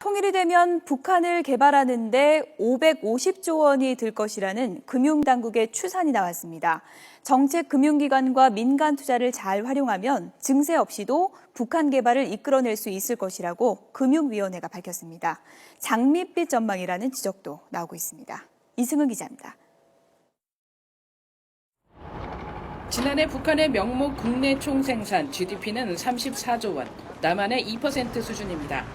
통일이 되면 북한을 개발하는 데 550조 원이 들 것이라는 금융당국의 추산이 나왔습니다. 정책 금융기관과 민간 투자를 잘 활용하면 증세 없이도 북한 개발을 이끌어낼 수 있을 것이라고 금융위원회가 밝혔습니다. 장밋빛 전망이라는 지적도 나오고 있습니다. 이승은 기자입니다. 지난해 북한의 명목 국내 총생산 GDP는 34조 원, 남한의 2% 수준입니다.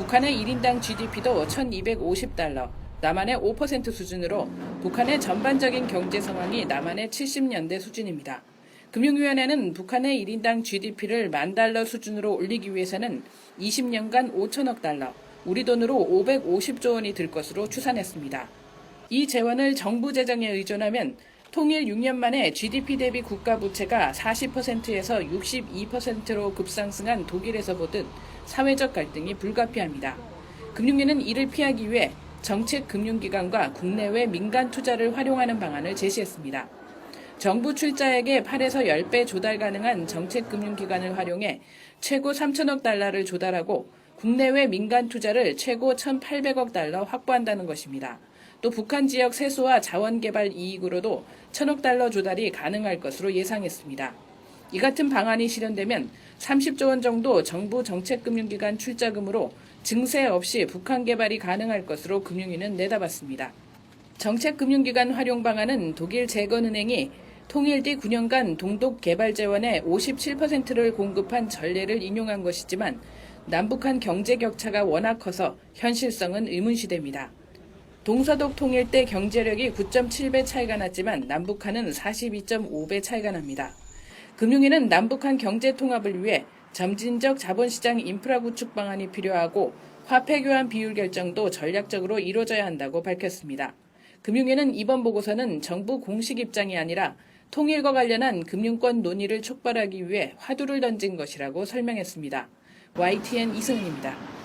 북한의 1인당 GDP도 1,250달러, 남한의 5% 수준으로 북한의 전반적인 경제 상황이 남한의 70년대 수준입니다. 금융위원회는 북한의 1인당 GDP를 10,000달러 수준으로 올리기 위해서는 20년간 5천억 달러, 우리 돈으로 550조 원이 들 것으로 추산했습니다. 이 재원을 정부 재정에 의존하면 통일 6년 만에 GDP 대비 국가 부채가 40%에서 62%로 급상승한 독일에서 보듯 사회적 갈등이 불가피합니다. 금융위는 이를 피하기 위해 정책 금융기관과 국내외 민간 투자를 활용하는 방안을 제시했습니다. 정부 출자액의 8에서 10배 조달 가능한 정책 금융기관을 활용해 최고 3천억 달러를 조달하고 국내외 민간 투자를 최고 1,800억 달러 확보한다는 것입니다. 또 북한 지역 세수와 자원개발 이익으로도 1,000억 달러 조달이 가능할 것으로 예상했습니다. 이 같은 방안이 실현되면 30조 원 정도 정부 정책금융기관 출자금으로 증세 없이 북한 개발이 가능할 것으로 금융위는 내다봤습니다. 정책금융기관 활용 방안은 독일 재건은행이 통일 뒤 9년간 동독 개발 재원의 57%를 공급한 전례를 인용한 것이지만 남북한 경제 격차가 워낙 커서 현실성은 의문시됩니다. 동서독 통일 때 경제력이 9.7배 차이가 났지만 남북한은 42.5배 차이가 납니다. 금융위는 남북한 경제 통합을 위해 점진적 자본시장 인프라 구축 방안이 필요하고 화폐 교환 비율 결정도 전략적으로 이루어져야 한다고 밝혔습니다. 금융위는 이번 보고서는 정부 공식 입장이 아니라 통일과 관련한 금융권 논의를 촉발하기 위해 화두를 던진 것이라고 설명했습니다. YTN 이승은입니다.